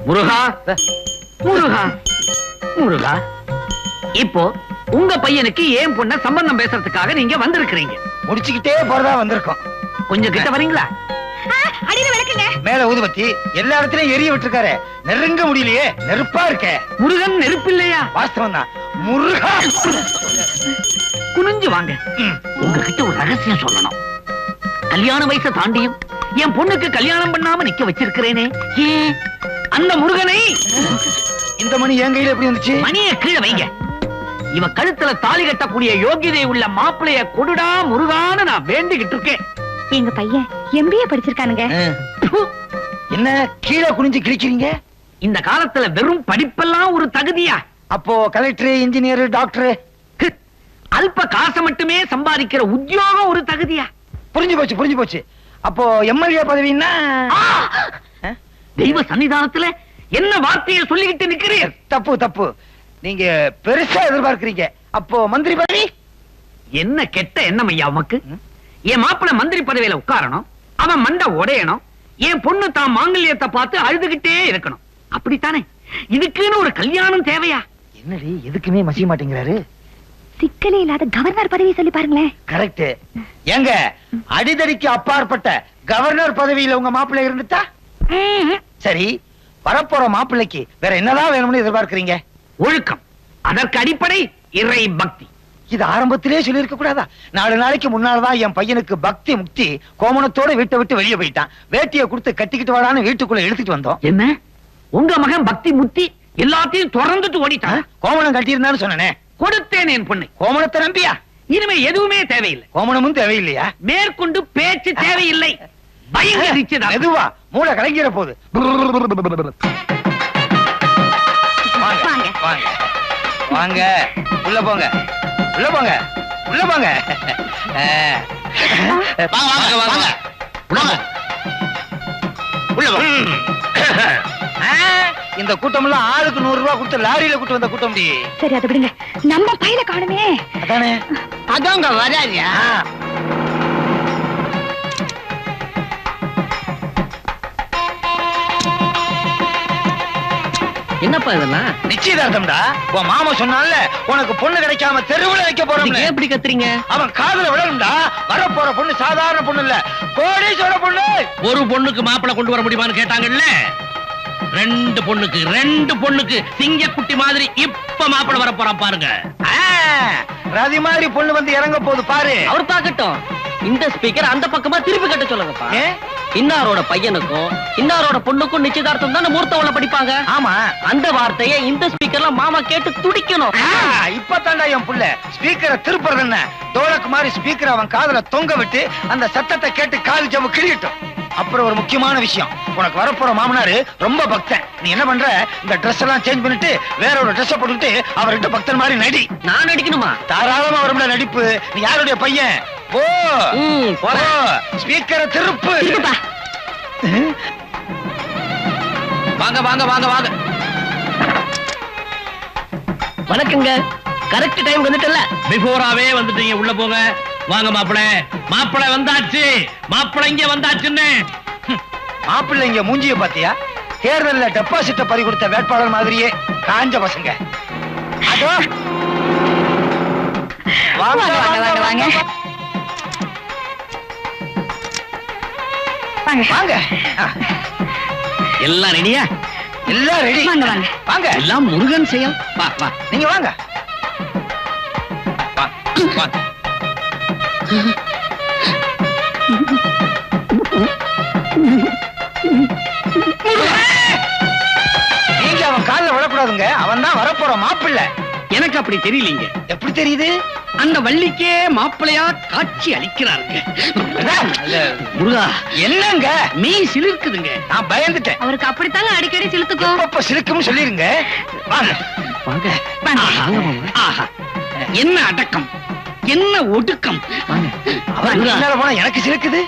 முருகா முருகா முருகா, இப்போ உங்க பையனுக்கு ஏன் பொண்ண சம்பந்தம் பேசுறதுக்காக நீங்க வந்திருக்கிறீங்க. முடிச்சுக்கிட்டே போறதா வந்திருக்கோம். கொஞ்சம் கிட்ட வரீங்களா? அடியில விளக்குங்க. மேல ஊதுபத்தி எல்லா இடத்துலயும் எரிய விட்டுருக்காரு. நெருங்க முடியலையே, நெருப்பா இருக்க. முருகன் நெருப்பு இல்லையா? வாஸ்தவம் தான். முருகா, குனிஞ்சு வாங்க. உங்ககிட்ட ஒரு ரகசியம் சொல்லணும். கல்யாண வயசை தாண்டியும் என் பொண்ணுக்கு கல்யாணம் பண்ணாம நிக்க வச்சிருக்கிறேனே, ஏன் அந்த முருகனை? இந்த மணி என் கையில எப்படி வந்துச்சு? மணியை கீழே வைங்க. இவ கழுத்துல தாலி கட்டக்கூடிய யோகிதை உள்ள மாப்பிளைய கொடுடா முருகான்னு நான் வேண்டிக்கிட்டு இருக்கேன். எங்க பையன் MBA படிச்சிருக்கானுங்க. என்ன கீழே குனிஞ்சு கிழிக்கிறீங்க? இந்த காலத்துல வெறும் படிப்பெல்லாம் ஒரு தகுதியா? அப்போ கலெக்டர், இன்ஜினியர், டாக்டர், அல்ப காசு மட்டுமே சம்பாதிக்கிற உத்தியோகம் ஒரு தகுதியா? புரிஞ்சு போச்சு, புரிஞ்சு போச்சு. அப்போ MLA பதவின்னா? தெய்வ சன்னிதானத்துல என்ன வார்த்தையை சொல்லிக்கிட்டு நிக்கிறீர்? தப்பு தப்பு. நீங்க பெருசா எதிர்பார்க்கிறீங்க. அப்போ மந்திரி பதவி? என்ன கெட்ட எண்ணம் ஐயா உமக்கு? என் மாப்பிள்ள மந்திரி பதவியில உட்காரணும், அவன் மண்டை உடையணும், என் பொண்ணு தான் மாங்கல்யத்தை பார்த்து அழுதுகிட்டே இருக்கணும், அப்படித்தானே? இதுக்குன்னு ஒரு கல்யாணம் தேவையா? என்னடி எதுக்குமே மசிய மாட்டேங்கிறாரு? சிக்கலே இல்லாத கவர்னர் பதவி சொல்லி பாருங்களேன். கரெக்ட். ஏங்க அடிதடிக்கு அப்பாற்பட்ட கவர்னர் பதவியில உங்க மாப்பிள்ளை இருந்துட்டா? சரி, வரப்போற மாப்பிள்ளைக்கு வேற என்னதான் வேணும்னு எதிர்பார்க்கிறீங்க? ஒழுக்கம், அதற்கு அடிப்படை இறை பக்தி. இது ஆரம்பத்திலே சொல்லி இருக்க கூடாதா? 4 நாளைக்கு முன்னால்தான் என் பையனுக்கு பக்தி முக்தி கோமணத்தோட வீட்டை விட்டு வெளியே போயிட்டான். வேட்டியை கொடுத்து கட்டிக்கிட்டு வாடான்னு வீட்டுக்குள்ள எடுத்துட்டு வந்தோம். என்ன உங்க மகன் பக்தி முக்தி எல்லாத்தையும் தொடர்ந்துட்டு ஓடிட்டான்? கோமணம் கட்டியிருந்தான்னு சொன்னனே. கொடுத்தேன் என் பொண்ணை. கோமணத்தை நம்பியா? இனிமே எதுவுமே தேவையில்லை. கோமணமும் தேவையில்லையா? மேற்கொண்டு பேச்சு தேவையில்லை. பயங்கர நிச்சயதார்த்தம். மெதுவா, மூளை கலங்கிற போது. வாங்க வாங்க வாங்க, உள்ள போங்க, உள்ள போங்க, உள்ள போங்க. வாங்க வாங்க வாங்க, உள்ள போங்க, உள்ள போங்க. இந்த கூட்டம் எல்லாம் ஆளுக்கு 100 ரூபாய் கொடுத்து லாரியில கூட்டு வந்த கூட்டம். சரி, அதை விடுங்க. நம்ம பையில காணுமே. அதானே, அதாங்க வராதியா? என்னப்பா இதெல்லாம்? நிச்சயதார்த்தம்டா. உன் மாமா சொன்னால உனக்கு பொண்ணு கிடைக்காம தெருவுல வைக்க போறோம். எப்படி கத்துறீங்க? அவன் காதுல விழணும்டா. வர போற பொண்ணு சாதாரண பொண்ணு இல்ல, கோடீஸ்வர பொண்ணு. ஒரு பொண்ணுக்கு மாப்பிளை கொண்டு வர முடியுமான்னு கேட்டாங்கல்ல. 2 பொண்ணுக்கு சிங்கக்குட்டி மாதிரி இப்ப மாப்பிளை வர போறான் பாருங்க. ரதி மாதிரி பொண்ணு வந்து இறங்க போகுது பாரு. அவர் பாக்கட்டும். இந்த ஸ்பீக்கர் அந்த பக்கமா திருப்பி கட்ட சொல்லுங்கப்பா. இன்னாரோட பையனுக்கும் இன்னாரோட பொண்ணுக்கும் நிச்சயதார்த்தம் தான் மூர்த்தவள படிப்பாங்க. ஆமா, அந்த வார்த்தையை இந்த ஸ்பீக்கர்ல மாமா கேட்டு துடிக்கணும். இப்பதான்டா என் புள்ள ஸ்பீக்கரை திருப்புறது என்ன. டோலக் மாதிரி ஸ்பீக்கர் அவன் காதுல தொங்க விட்டு அந்த சத்தத்தை கேட்டு கால் ஜவ்வு கிழியட்டும். அப்புறம் ஒரு முக்கியமான விஷயம், உனக்கு வரப்போற மாமனாரு ரொம்ப பக்தன். நீ என்ன பண்ற, இந்த ட்ரெஸ் எல்லாம் சேஞ்ச் பண்ணிட்டு வேற ஒரு ட்ரெஸ் போட்டுட்டு அவர்கிட்ட பக்தன் மாதிரி நடி. நான் நடிக்கணுமா? தாராளமா வரும்ல நடிப்பு. நீ யாருடைய பையன்? போ ஸ்பீக்கரை திருப்பு. வாங்க வாங்க வாங்க வாங்க. வணக்கங்க. Correct time வந்துட்டல. பிஃபோராவே வந்துட்டீங்க. உள்ள போங்க. வாங்க மாப்பிளை. மாப்பிளை வந்தாச்சு. மாப்பிளை இங்க வந்தாச்சுன்னு. மாப்பிள்ளை இங்க மூஞ்சிய பாத்தியா? தேர்தல்ல டெபாசிட்ட பறி கொடுத்த வேட்பாளர் மாதிரியே காஞ்ச பசங்க. அதோ வாங்க வாங்க வாங்க வாங்க வாங்க. எல்லாம் ரெடியா? எல்லாம் ரெடி. வாங்க வாங்க வாங்க. எல்லாம் முருகன் செயல். வா வா, நீங்க வாங்க. நீங்க அவன் காலில் விடக்கூடாதுங்க. அவன் தான் வரப்போற மாப்பிள்ளை. எனக்கு அப்படி தெரியலீங்க. எப்படி தெரியுது? அந்த வள்ளிக்கே மாப்பிளையா காட்சி அளிக்கிறாருங்க. முருகா, என்னங்க மீ சிலிர்க்குதுங்க. நான் பயந்துட்டேன். அவருக்கு அப்படித்தாங்க அடிக்கடி சிலுத்துக்கும். அப்ப சிலுக்கும்னு சொல்லிருங்க. வாங்க வாங்க வாங்க. ஆஹா, என்ன அடக்கம், என்ன ஒடுக்கம். அவன் பின்னால போனா எனக்கு சிலுக்குது.